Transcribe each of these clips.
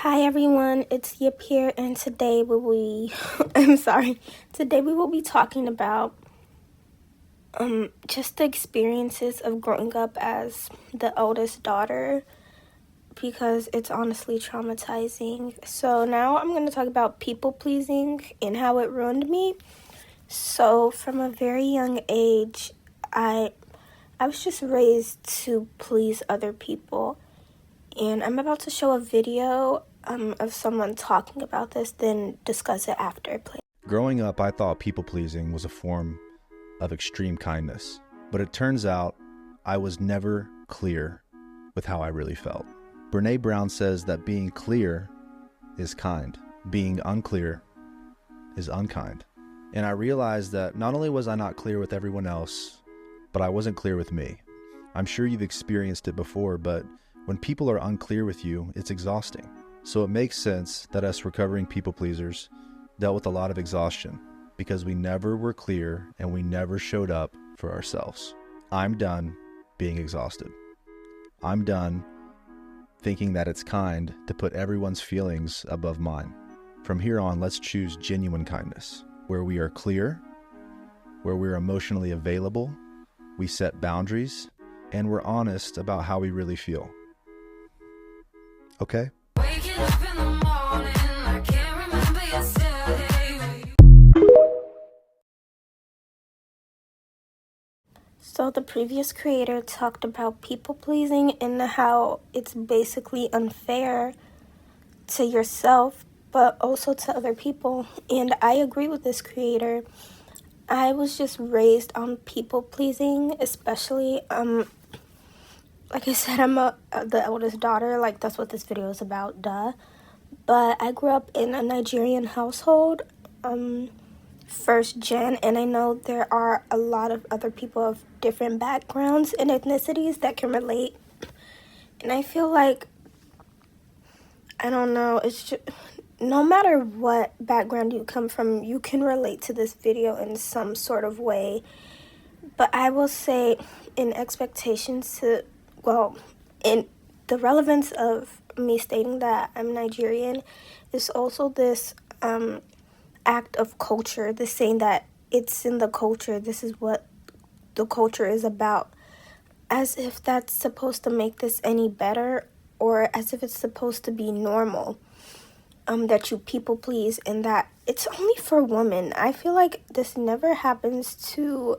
Hi everyone, it's Yip here, and today today we will be talking about just the experiences of growing up as the eldest daughter, because it's honestly traumatizing. So now I'm going to talk about people pleasing and how it ruined me. So from a very young age, I was just raised to please other people. And I'm about to show a video of someone talking about this, then discuss it after I play. Growing up, I thought people-pleasing was a form of extreme kindness, but it turns out I was never clear with how I really felt. Brené Brown says that being clear is kind, being unclear is unkind. And I realized that not only was I not clear with everyone else, but I wasn't clear with me. I'm sure you've experienced it before, but when people are unclear with you, it's exhausting. So it makes sense that us recovering people pleasers dealt with a lot of exhaustion because we never were clear and we never showed up for ourselves. I'm done being exhausted. I'm done thinking that it's kind to put everyone's feelings above mine. From here on, let's choose genuine kindness, where we are clear, where we're emotionally available, we set boundaries, and we're honest about how we really feel. Okay? Waking up in the morning, I can't remember yesterday. So the previous creator talked about people pleasing and how it's basically unfair to yourself, but also to other people. And I agree with this creator. I was just raised on people pleasing, especially like I said, I'm the eldest daughter. Like, that's what this video is about, duh. But I grew up in a Nigerian household, first gen, and I know there are a lot of other people of different backgrounds and ethnicities that can relate. And I feel like, I don't know, it's just, no matter what background you come from, you can relate to this video in some sort of way. But I will say, in expectations to, in the relevance of me stating that I'm Nigerian is also this act of culture, this saying that it's in the culture, this is what the culture is about, as if that's supposed to make this any better, or as if it's supposed to be normal, that you people please and that it's only for women. I feel like this never happens to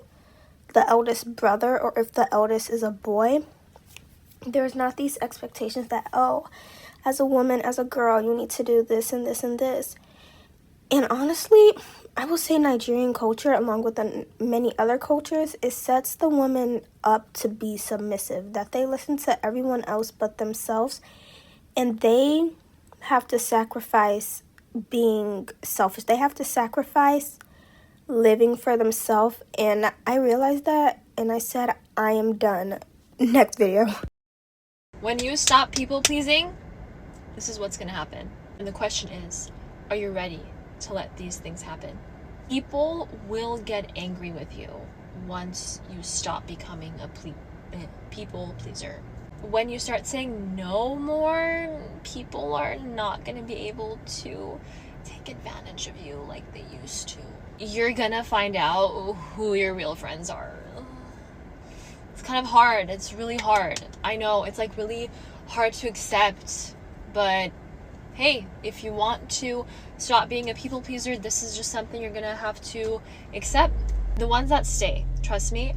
the eldest brother, or if the eldest is a boy. There's not these expectations that, oh, as a woman, as a girl, you need to do this and this and this. And honestly, I will say Nigerian culture, along with many other cultures, it sets the woman up to be submissive, that they listen to everyone else but themselves, and they have to sacrifice being selfish. They have to sacrifice living for themselves, and I realized that, and I said, I am done. Next video. When you stop people pleasing, this is what's going to happen. And the question is, are you ready to let these things happen? People will get angry with you once you stop becoming a people pleaser. When you start saying no more, people are not going to be able to take advantage of you like they used to. You're going to find out who your real friends are. It's kind of hard. It's really hard. I know, it's like really hard to accept, but hey, if you want to stop being a people pleaser, this is just something you're gonna have to accept. The ones that stay, trust me,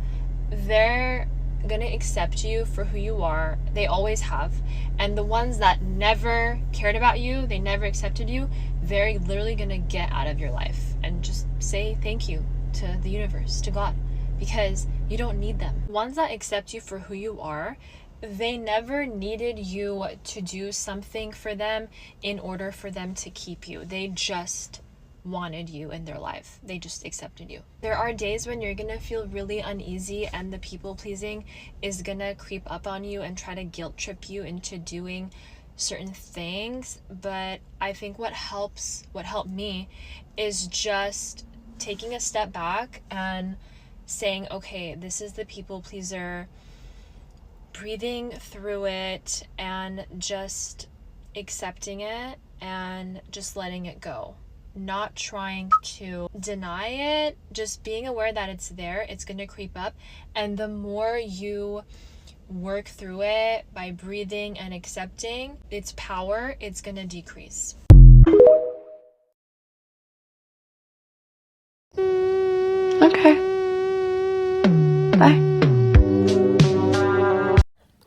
they're gonna accept you for who you are. They always have. And the ones that never cared about you, they never accepted you, they're literally gonna get out of your life and just say thank you to the universe, to God, because you don't need them. Ones that accept you for who you are, they never needed you to do something for them in order for them to keep you. They just wanted you in their life. They just accepted you. There are days when you're gonna feel really uneasy and the people pleasing is gonna creep up on you and try to guilt trip you into doing certain things. But I think what helped me is just taking a step back and saying, okay, this is the people pleaser, breathing through it and just accepting it and just letting it go. Not trying to deny it, just being aware that it's there, it's going to creep up. And the more you work through it by breathing and accepting its power, it's going to decrease. Okay. Bye.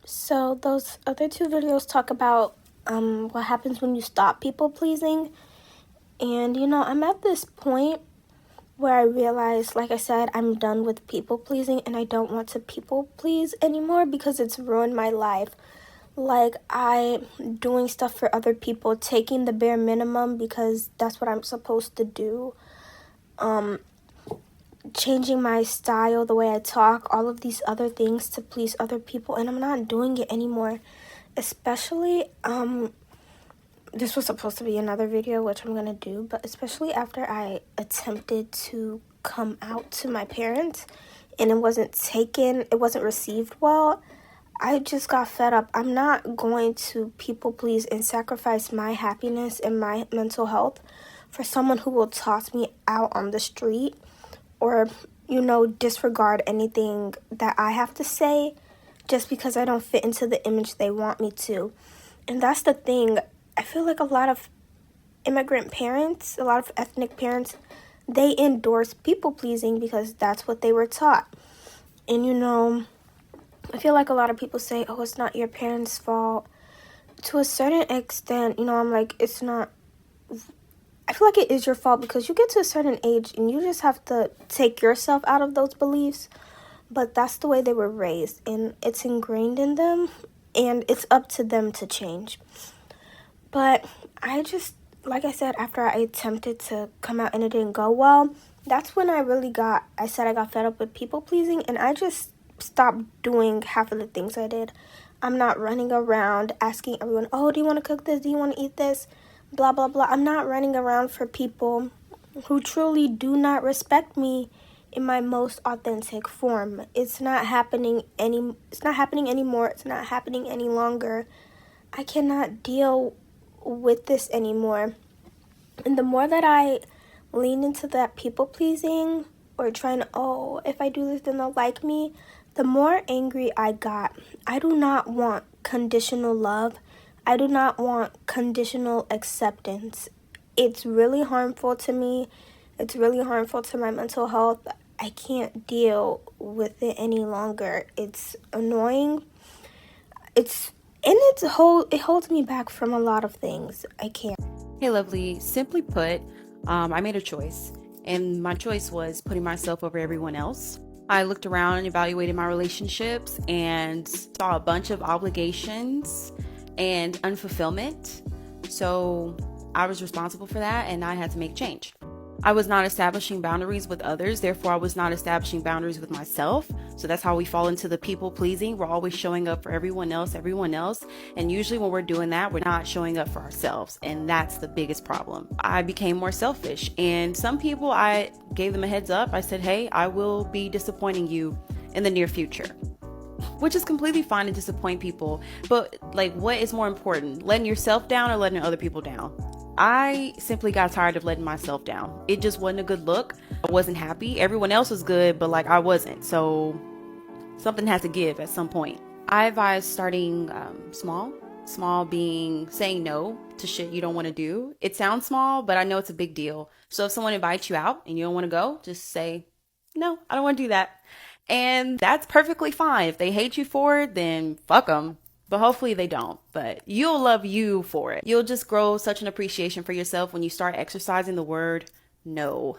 So those other two videos talk about what happens when you stop people pleasing. And I'm at this point where I realize, like I said, I'm done with people pleasing and I don't want to people please anymore because it's ruined my life. Like, I'm doing stuff for other people, taking the bare minimum because that's what I'm supposed to do. Changing my style, the way I talk, all of these other things to please other people, and I'm not doing it anymore. Especially, this was supposed to be another video, which I'm gonna do, but especially after I attempted to come out to my parents and it wasn't received well, I just got fed up. I'm not going to people please and sacrifice my happiness and my mental health for someone who will toss me out on the street or, disregard anything that I have to say just because I don't fit into the image they want me to. And that's the thing. I feel like a lot of immigrant parents, a lot of ethnic parents, they endorse people pleasing because that's what they were taught. And I feel like a lot of people say, oh, it's not your parents' fault. To a certain extent, I'm like, it's not. I feel like it is your fault because you get to a certain age and you just have to take yourself out of those beliefs. But that's the way they were raised and it's ingrained in them and it's up to them to change. But I just, like I said, after I attempted to come out and it didn't go well, that's when I said I got fed up with people pleasing and I just stopped doing half of the things I did. I'm not running around asking everyone, oh, do you want to cook this? Do you want to eat this? Blah, blah, blah. I'm not running around for people who truly do not respect me in my most authentic form. It's not happening anymore. It's not happening any longer. I cannot deal with this anymore. And the more that I lean into that people pleasing or trying to, if I do this then they'll like me, the more angry I got. I do not want conditional love. I do not want conditional acceptance. It's really harmful to me. It's really harmful to my mental health. I can't deal with it any longer. It's annoying. It holds me back from a lot of things. I can't. Hey, lovely. Simply put, I made a choice, and my choice was putting myself over everyone else. I looked around and evaluated my relationships and saw a bunch of obligations and unfulfillment. So I was responsible for that, and I had to make change. I was not establishing boundaries with others, therefore I was not establishing boundaries with myself. So that's how we fall into the people pleasing. We're always showing up for everyone else. And usually when we're doing that, we're not showing up for ourselves. And that's the biggest problem. I became more selfish. And some people, I gave them a heads up. I said, hey, I will be disappointing you in the near future. Which is completely fine to disappoint people. But what is more important? Letting yourself down or letting other people down? I simply got tired of letting myself down. It just wasn't a good look. I wasn't happy. Everyone else was good, but I wasn't. So something has to give at some point. I advise starting small being saying no to shit you don't want to do. It sounds small, but I know it's a big deal. So if someone invites you out and you don't want to go, just say, no, I don't want to do that. And that's perfectly fine. If they hate you for it, then fuck them. But hopefully they don't. But you'll love you for it. You'll just grow such an appreciation for yourself when you start exercising the word no.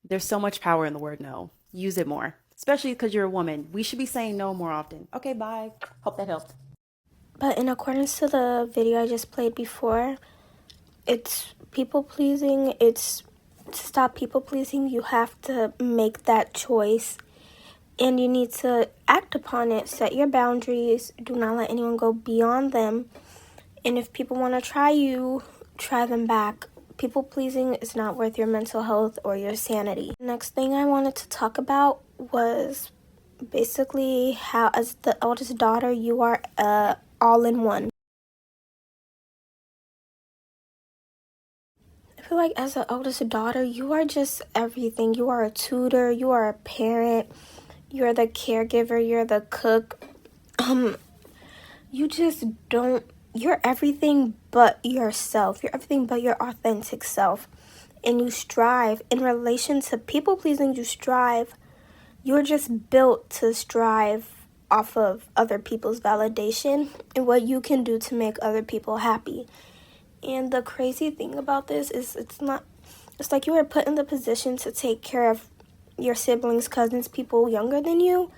There's so much power in the word no. Use it more. Especially because you're a woman. We should be saying no more often. Okay, bye. Hope that helped. But in accordance to the video I just played before, it's people pleasing. It's to stop people pleasing. You have to make that choice. And you need to act upon it. Set your boundaries. Do not let anyone go beyond them. And if people want to try you, try them back. People pleasing is not worth your mental health or your sanity. Next thing I wanted to talk about was basically how, as the eldest daughter, you are all in one. feel like as an eldest daughter, you are just everything. You are a tutor, you are a parent, you're the caregiver, you're the cook. You just don't, you're everything but yourself. You're everything but your authentic self. And you strive. In relation to people pleasing, you strive. You're just built to strive off of other people's validation and what you can do to make other people happy. And the crazy thing about this is it's like you are put in the position to take care of your siblings, cousins, people younger than you.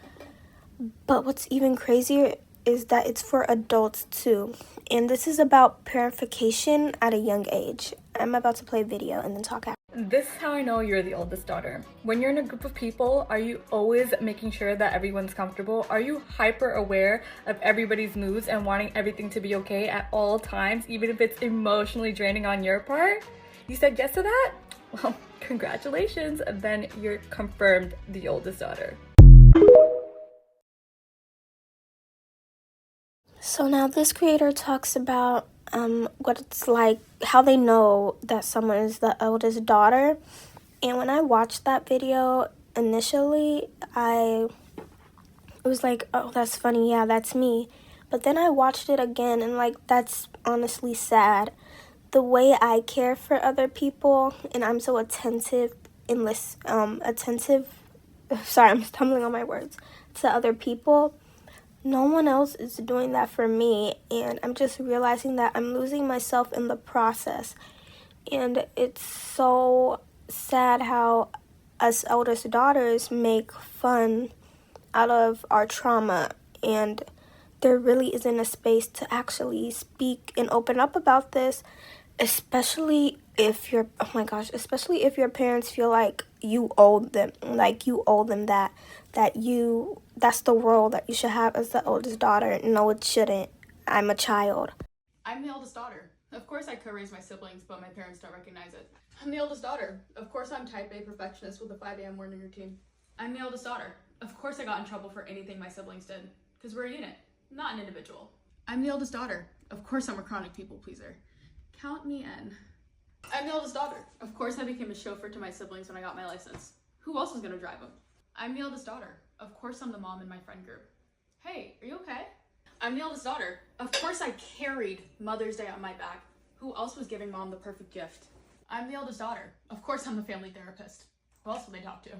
But what's even crazier is that it's for adults too. And this is about purification at a young age. I'm about to play a video and then talk after. This is how I know you're the oldest daughter. When you're in a group of people, are you always making sure that everyone's comfortable? Are you hyper aware of everybody's moods and wanting everything to be okay at all times, even if it's emotionally draining on your part? You said yes to that? Well, congratulations. Then you're confirmed the oldest daughter. So now this creator talks about what it's like, how they know that someone is the eldest daughter. And when I watched that video initially, I was like, oh, that's funny. Yeah, that's me. But then I watched it again and like, that's honestly sad. The way I care for other people and I'm so attentive and sorry, I'm stumbling on my words, to other people. No one else is doing that for me, and I'm just realizing that I'm losing myself in the process. And it's so sad how us eldest daughters make fun out of our trauma, and there really isn't a space to actually speak and open up about this, especially if your parents feel like you owe them that's the role that you should have as the oldest daughter. No, it shouldn't. I'm a child. I'm the eldest daughter. Of course I co-raise my siblings, but my parents don't recognize it. I'm the eldest daughter. Of course I'm type A perfectionist with a 5 a.m. morning routine. I'm the eldest daughter. Of course I got in trouble for anything my siblings did, because we're a unit, not an individual. I'm the eldest daughter. Of course I'm a chronic people pleaser. Count me in. I'm the eldest daughter. Of course I became a chauffeur to my siblings when I got my license. Who else was gonna drive them? I'm the eldest daughter. Of course I'm the mom in my friend group. Hey, are you okay? I'm the eldest daughter. Of course I carried Mother's Day on my back. Who else was giving mom the perfect gift? I'm the eldest daughter. Of course I'm the family therapist. Who else would they talk to?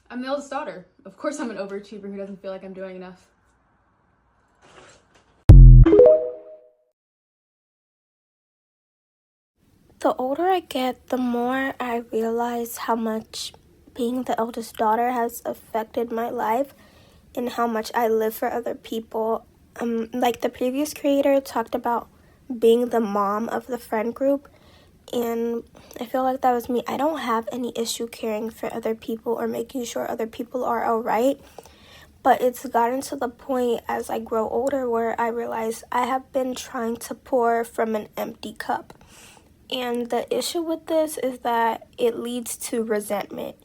I'm the eldest daughter. Of course I'm an overachiever who doesn't feel like I'm doing enough. The older I get, the more I realize how much being the eldest daughter has affected my life and how much I live for other people. Like the previous creator talked about being the mom of the friend group, and I feel like that was me. I don't have any issue caring for other people or making sure other people are all right, but it's gotten to the point as I grow older where I realize I have been trying to pour from an empty cup. And the issue with this is that it leads to resentment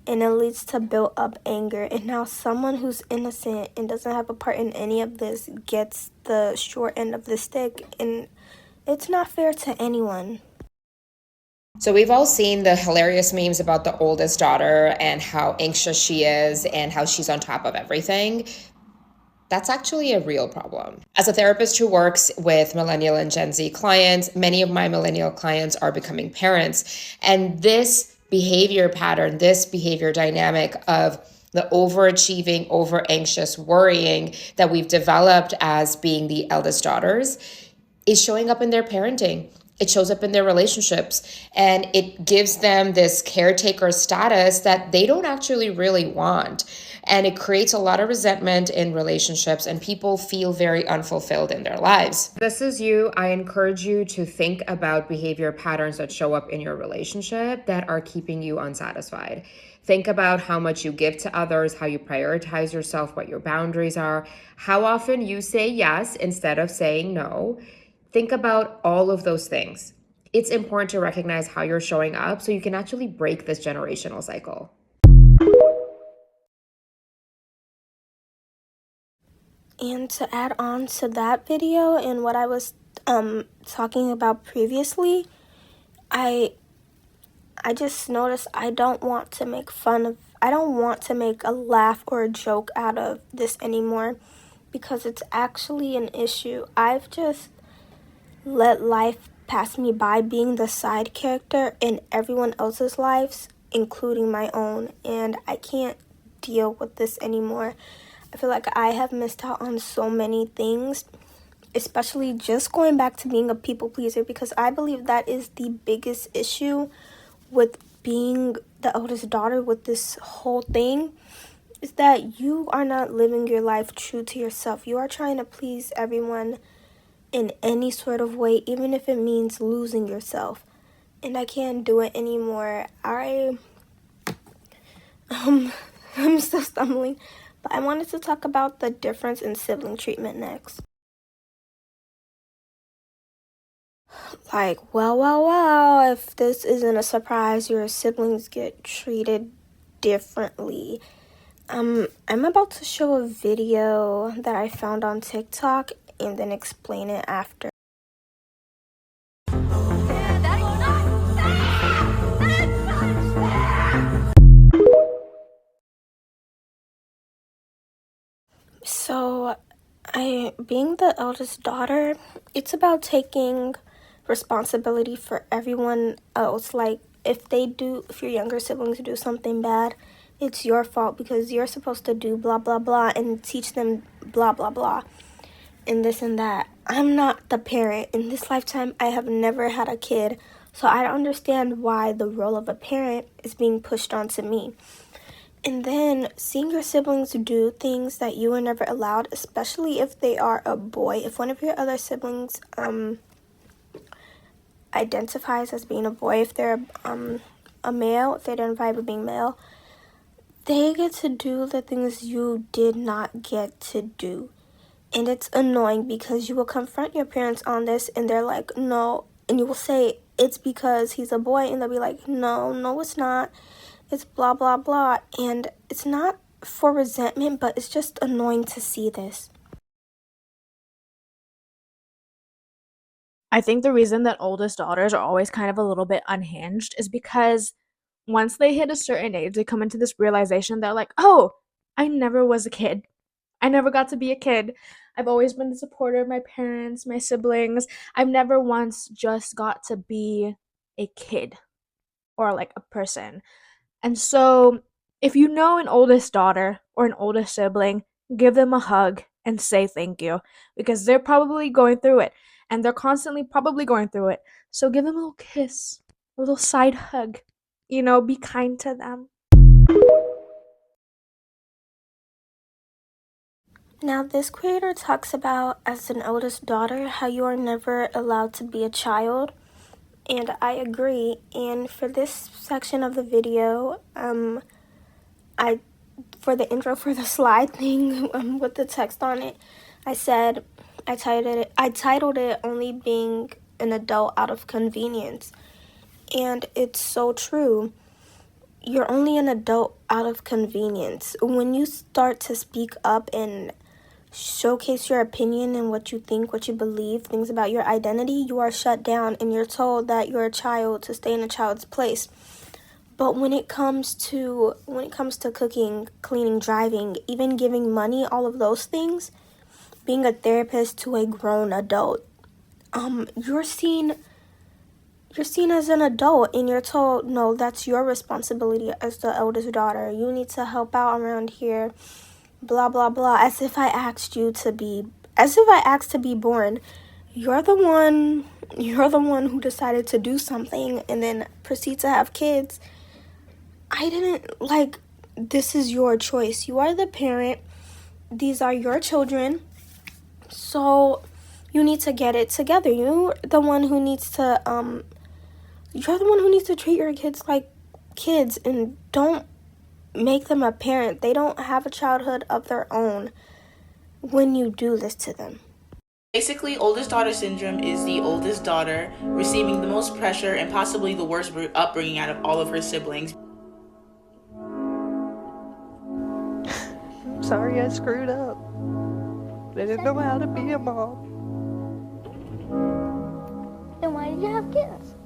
and it leads to build up anger. And now someone who's innocent and doesn't have a part in any of this gets the short end of the stick, and it's not fair to anyone. So we've all seen the hilarious memes about the oldest daughter and how anxious she is and how she's on top of everything. That's actually a real problem. As a therapist who works with millennial and Gen Z clients, many of my millennial clients are becoming parents. And this behavior pattern, this behavior dynamic of the overachieving, over-anxious worrying that we've developed as being the eldest daughters is showing up in their parenting. It shows up in their relationships, and it gives them this caretaker status that they don't actually really want. And it creates a lot of resentment in relationships, and people feel very unfulfilled in their lives. If this is you, I encourage you to think about behavior patterns that show up in your relationship that are keeping you unsatisfied. Think about how much you give to others, how you prioritize yourself, what your boundaries are, how often you say yes instead of saying no. Think about all of those things. It's important to recognize how you're showing up so you can actually break this generational cycle. And to add on to that video and what I was talking about previously, I I just noticed I don't want to make a laugh or a joke out of this anymore because it's actually an issue. I've just let life pass me by being the side character in everyone else's lives, including my own, and I can't deal with this anymore. I feel like I have missed out on so many things, especially just going back to being a people pleaser, because I believe that is the biggest issue with being the eldest daughter with this whole thing, is that you are not living your life true to yourself. You are trying to please everyone in any sort of way, even if it means losing yourself. And I can't do it anymore. I'm still stumbling, but I wanted to talk about the difference in sibling treatment next. Like, well, if this isn't a surprise, your siblings get treated differently. I'm about to show a video that I found on TikTok and then explain it after. So, being the eldest daughter, it's about taking responsibility for everyone else. Like, if your younger siblings do something bad, it's your fault because you're supposed to do blah, blah, blah and teach them blah, blah, blah and this and that. I'm not the parent. In this lifetime, I have never had a kid, so I don't understand why the role of a parent is being pushed onto me. And then seeing your siblings do things that you were never allowed, especially if they are a boy. If one of your other siblings identifies as being a boy, if they're a male, if they identify with being male, they get to do the things you did not get to do. And it's annoying because you will confront your parents on this and they're like, no. And you will say, it's because he's a boy. And they'll be like, no, it's not. It's blah, blah, blah. And it's not for resentment, but it's just annoying to see this. I think the reason that oldest daughters are always kind of a little bit unhinged is because once they hit a certain age, they come into this realization that, like, oh, I never was a kid. I never got to be a kid. I've always been the supporter of my parents, my siblings. I've never once just got to be a kid or like a person. And so if you know an oldest daughter or an oldest sibling, give them a hug and say thank you because they're probably going through it and they're constantly probably going through it. So give them a little kiss, a little side hug, be kind to them. Now, this creator talks about, as an eldest daughter, how you are never allowed to be a child. And I agree. And for this section of the video, for the intro for the slide thing with the text on it, I titled it Only Being an Adult Out of Convenience. And it's so true. You're only an adult out of convenience. When you start to speak up and showcase your opinion and what you think, what you believe, things about your identity, you are shut down and you're told that you're a child to stay in a child's place. But when it comes to cooking, cleaning, driving, even giving money, all of those things, being a therapist to a grown adult, you're seen as an adult and you're told, no, that's your responsibility as the eldest daughter. You need to help out around here. Blah, blah, blah, as if I asked to be born. You're the one who decided to do something and then proceed to have kids. This is your choice. You are the parent. These are your children. So you need to get it together. You're the one who needs to treat your kids like kids and don't make them a parent. They don't have a childhood of their own when you do this to them. Basically, oldest daughter syndrome is the oldest daughter receiving the most pressure and possibly the worst upbringing out of all of her siblings. I'm sorry I screwed up. I didn't know how to be a mom. Then why did you have kids?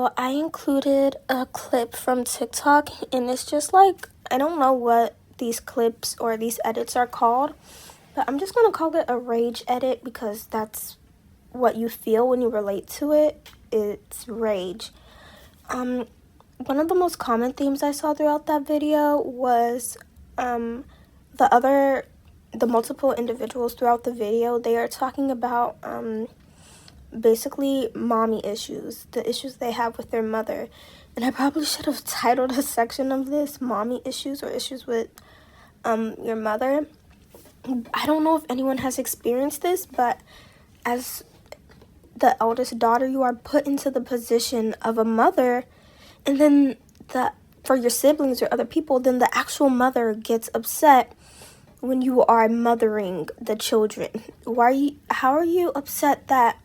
So I included a clip from TikTok, and it's just like, I don't know what these clips or these edits are called, but I'm just going to call it a rage edit because that's what you feel when you relate to it. It's rage. One of the most common themes I saw throughout that video was the multiple individuals throughout the video. They are talking about basically mommy issues, the issues they have with their mother. And I probably should have titled a section of this mommy issues or issues with your mother. I don't know if anyone has experienced this, but as the eldest daughter, you are put into the position of a mother, and then for your siblings or other people, then the actual mother gets upset when you are mothering the children. How are you upset that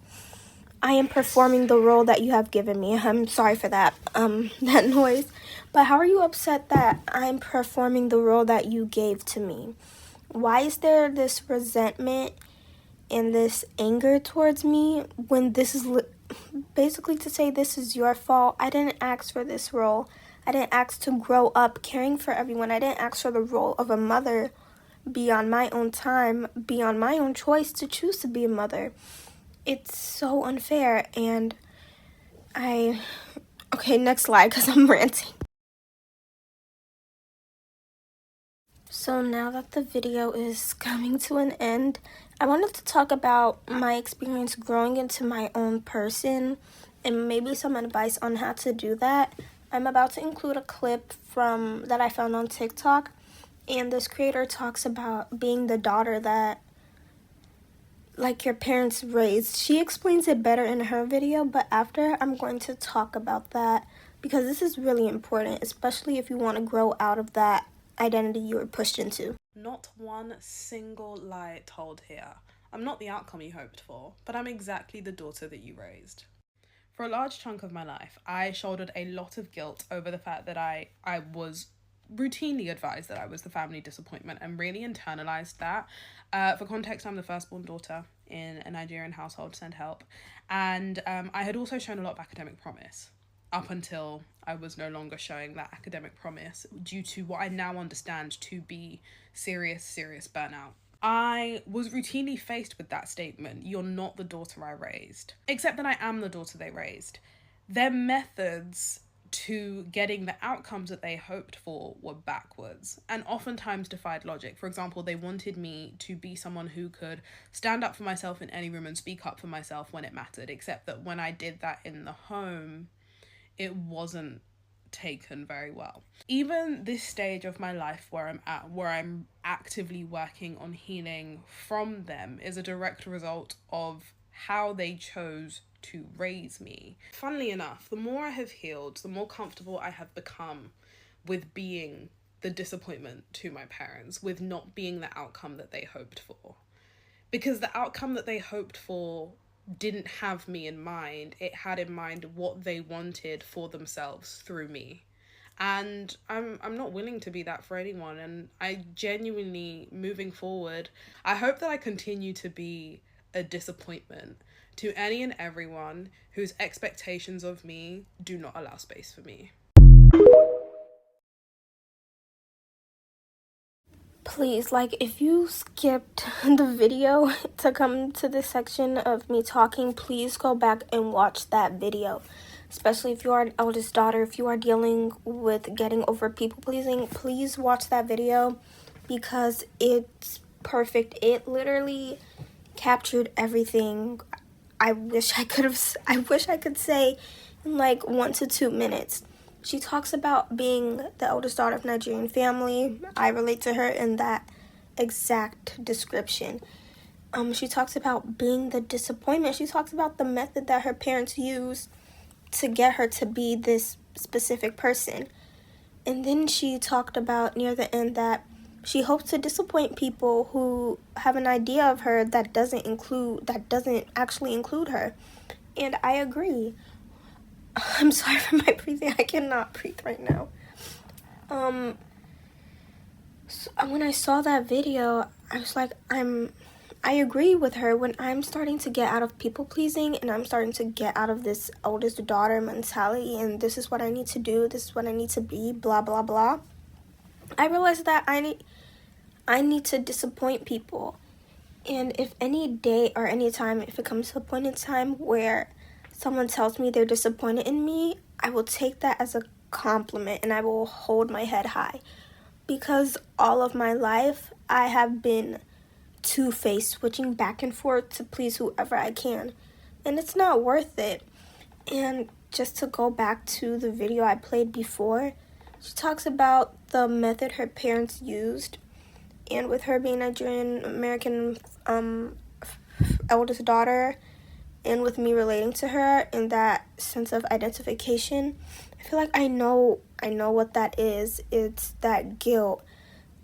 I am performing the role that you have given me? I'm sorry for that noise. But how are you upset that I'm performing the role that you gave to me? Why is there this resentment and this anger towards me when this is basically to say this is your fault? I didn't ask for this role. I didn't ask to grow up caring for everyone. I didn't ask for the role of a mother beyond my own time, beyond my own choice to choose to be a mother. It's so unfair, and okay, next slide, because I'm ranting. So now that the video is coming to an end, I wanted to talk about my experience growing into my own person and maybe some advice on how to do that. I'm about to include a clip that I found on TikTok, and this creator talks about being the daughter that your parents raised. She explains it better in her video, but after I'm going to talk about that because this is really important, especially if you want to grow out of that identity you were pushed into. Not one single lie told here. I'm not the outcome you hoped for, but I'm exactly the daughter that you raised. For a large chunk of my life, I shouldered a lot of guilt over the fact that I was routinely advised that I was the family disappointment and really internalized that. For context, I'm the firstborn daughter in a Nigerian household, send help. And I had also shown a lot of academic promise up until I was no longer showing that academic promise due to what I now understand to be serious burnout. I was routinely faced with that statement, you're not the daughter I raised. Except that I am the daughter they raised. Their methods to getting the outcomes that they hoped for were backwards and oftentimes defied logic. For example, they wanted me to be someone who could stand up for myself in any room and speak up for myself when it mattered, except that when I did that in the home, it wasn't taken very well. Even this stage of my life where I'm actively working on healing from them is a direct result of how they chose to raise me. Funnily enough, the more I have healed, the more comfortable I have become with being the disappointment to my parents, with not being the outcome that they hoped for. Because the outcome that they hoped for didn't have me in mind. It had in mind what they wanted for themselves through me. And I'm not willing to be that for anyone. And I genuinely, moving forward, I hope that I continue to be a disappointment to any and everyone whose expectations of me do not allow space for me. Please, if you skipped the video to come to this section of me talking, please go back and watch that video. Especially if you are an eldest daughter, if you are dealing with getting over people pleasing, please watch that video because it's perfect. It literally captured everything I wish I could say in 1 to 2 minutes. She talks about being the eldest daughter of Nigerian family. I relate to her in that exact description. She talks about being the disappointment. She talks about the method that her parents used to get her to be this specific person. And then she talked about near the end that she hopes to disappoint people who have an idea of her that doesn't actually include her. And I agree. I'm sorry for my breathing. I cannot breathe right now. So when I saw that video, I was like, I'm I agree with her. When I'm starting to get out of people pleasing and I'm starting to get out of this oldest daughter mentality and this is what I need to do, this is what I need to be, blah, blah, blah, I realize that I need to disappoint people. And if any day or any time, if it comes to a point in time where someone tells me they're disappointed in me, I will take that as a compliment and I will hold my head high. Because all of my life, I have been two-faced, switching back and forth to please whoever I can. And it's not worth it. And just to go back to the video I played before, she talks about the method her parents used. And with her being Nigerian American eldest daughter, and with me relating to her in that sense of identification, I feel like I know what that is. It's that guilt.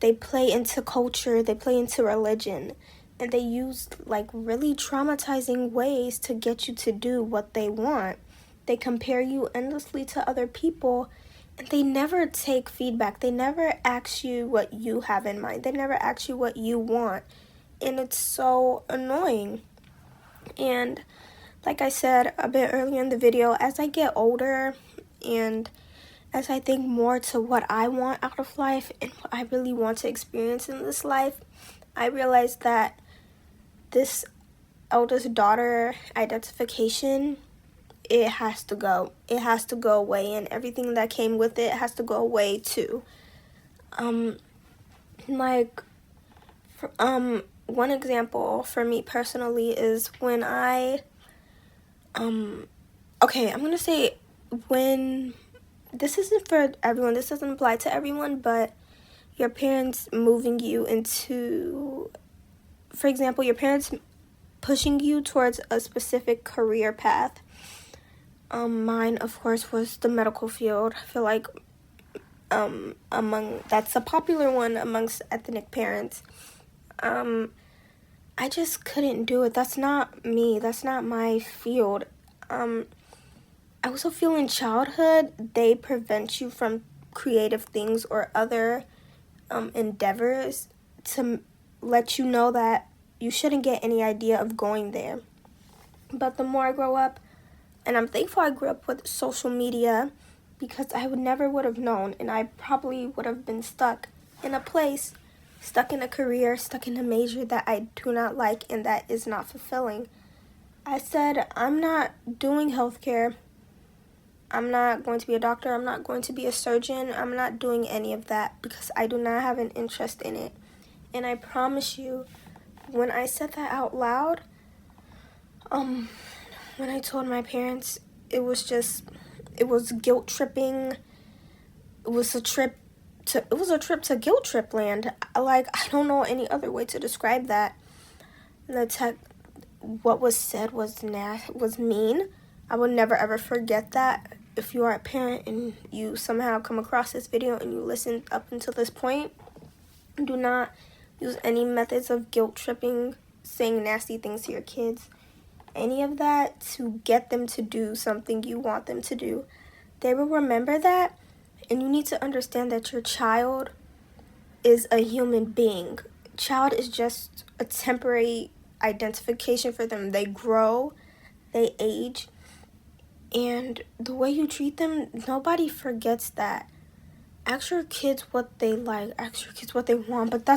They play into culture, they play into religion, and they use like really traumatizing ways to get you to do what they want. They compare you endlessly to other people, and they never take feedback. They never ask you what you have in mind. They never ask you what you want, and it's so annoying. And like I said a bit earlier in the video, as I get older and as I think more to what I want out of life and what I really want to experience in this life, I realize that this eldest daughter identification, it has to go. It has to go away, and everything that came with it has to go away too. One example for me personally is when I'm gonna say when, this isn't for everyone, this doesn't apply to everyone, but your parents moving you into, for example, your parents pushing you towards a specific career path. Mine, of course, was the medical field. I feel like that's a popular one amongst ethnic parents. I just couldn't do it. That's not me. That's not my field. I also feel in childhood, they prevent you from creative things or other endeavors to let you know that you shouldn't get any idea of going there. But the more I grow up, and I'm thankful I grew up with social media, because I never would have known, and I probably would have been stuck in a place, stuck in a career, stuck in a major that I do not like and that is not fulfilling. I said, I'm not doing healthcare. I'm not going to be a doctor. I'm not going to be a surgeon. I'm not doing any of that because I do not have an interest in it. And I promise you, when I said that out loud, when I told my parents, it was guilt tripping. It was a trip to guilt trip land. Like, I don't know any other way to describe that. What was said was mean. I will never ever forget that. If you are a parent and you somehow come across this video and you listen up until this point, do not use any methods of guilt tripping, saying nasty things to your kids, any of that to get them to do something you want them to do. They will remember that, and you need to understand that your child is a human being. Child is just a temporary identification for them. They grow, they age, and the way you treat them, nobody forgets that. Ask your kids what they like, ask your kids what they want, but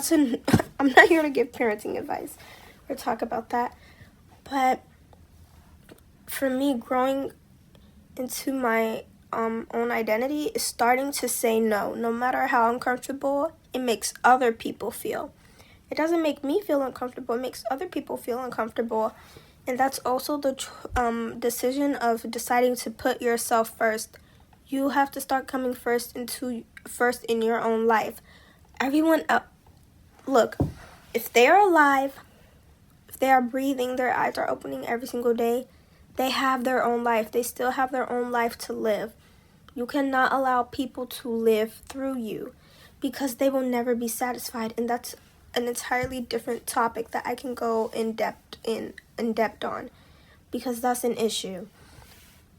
I'm not here to give parenting advice or talk about that. But for me, growing into my own identity is starting to say no matter how uncomfortable it makes other people feel. It doesn't make me feel uncomfortable, it makes other people feel uncomfortable. And that's also the decision of deciding to put yourself first. You have to start coming first in your own life. Everyone else, look, if they are alive, if they are breathing, their eyes are opening every single day, they have their own life. They still have their own life to live. You cannot allow people to live through you because they will never be satisfied. And that's an entirely different topic that I can go in depth on because that's an issue.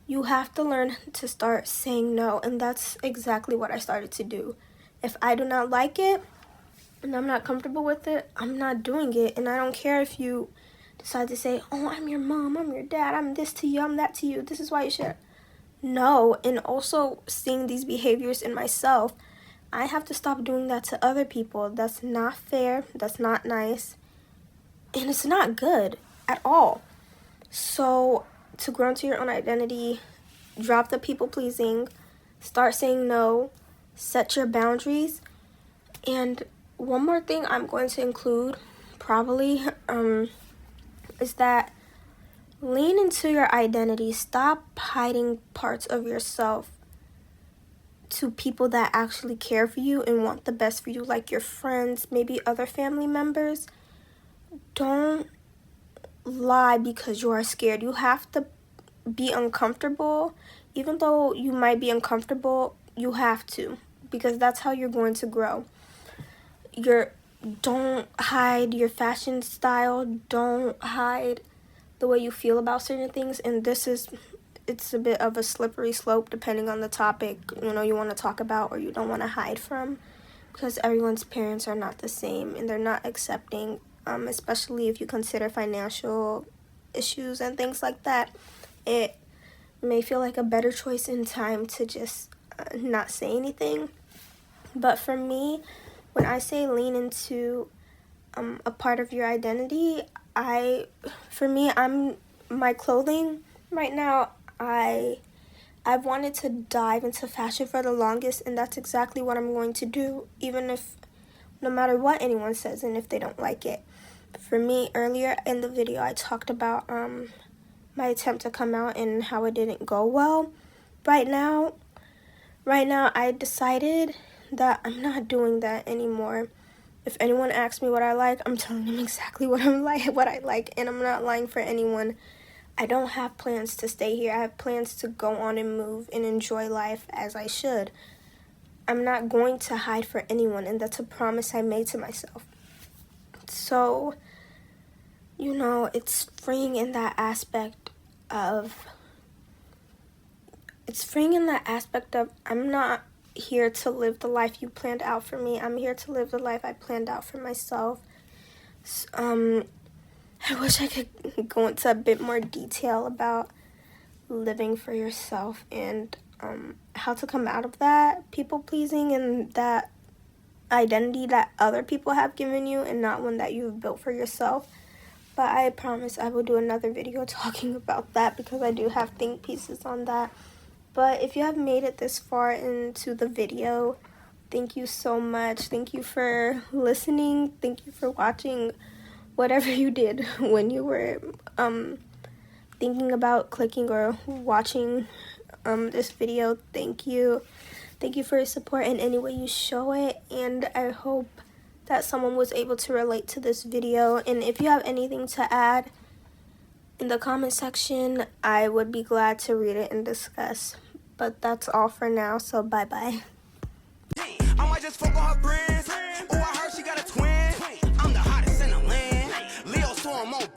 You have to learn to start saying no, and that's exactly what I started to do. If I do not like it, and I'm not comfortable with it, I'm not doing it. And I don't care if you decide to say, oh, I'm your mom, I'm your dad, I'm this to you, I'm that to you, this is why you should. No. And also seeing these behaviors in myself, I have to stop doing that to other people. That's not fair, that's not nice, and it's not good at all. So to grow into your own identity, drop the people pleasing, start saying no, set your boundaries. And one more thing I'm going to include probably is that lean into your identity. Stop hiding parts of yourself to people that actually care for you and want the best for you, like your friends, maybe other family members. Don't lie because you are scared. You have to be uncomfortable. Even though you might be uncomfortable, you have to, because that's how you're going to grow. Don't hide your fashion style. Don't hide the way you feel about certain things. And it's a bit of a slippery slope depending on the topic, you want to talk about or you don't want to hide from, because everyone's parents are not the same and they're not accepting, especially if you consider financial issues and things like that. It may feel like a better choice in time to just not say anything. But for me, when I say lean into a part of your identity, I'm my clothing right now. I've wanted to dive into fashion for the longest, and that's exactly what I'm going to do, even if no matter what anyone says and if they don't like it. For me, earlier in the video, I talked about my attempt to come out and how it didn't go well. Right now, I decided that I'm not doing that anymore. If anyone asks me what I like, I'm telling them exactly what I like, and I'm not lying for anyone. I don't have plans to stay here. I have plans to go on and move and enjoy life as I should. I'm not going to hide for anyone, and that's a promise I made to myself. So, it's freeing in that aspect of I'm not here to live the life you planned out for me. I'm here to live the life I planned out for myself. I wish I could go into a bit more detail about living for yourself and how to come out of that people pleasing and that identity that other people have given you and not one that you've built for yourself. But I promise I will do another video talking about that, because I do have think pieces on that. But if you have made it this far into the video, thank you so much. Thank you for listening. Thank you for watching whatever you did when you were thinking about clicking or watching this video. Thank you. Thank you for your support in any way you show it, and I hope that someone was able to relate to this video. And if you have anything to add in the comment section, I would be glad to read it and discuss. But that's all for now, so bye-bye. I might just fuck on her friends. Oh, I heard she got a twin. I'm the hottest in the land. Leo, so I'm on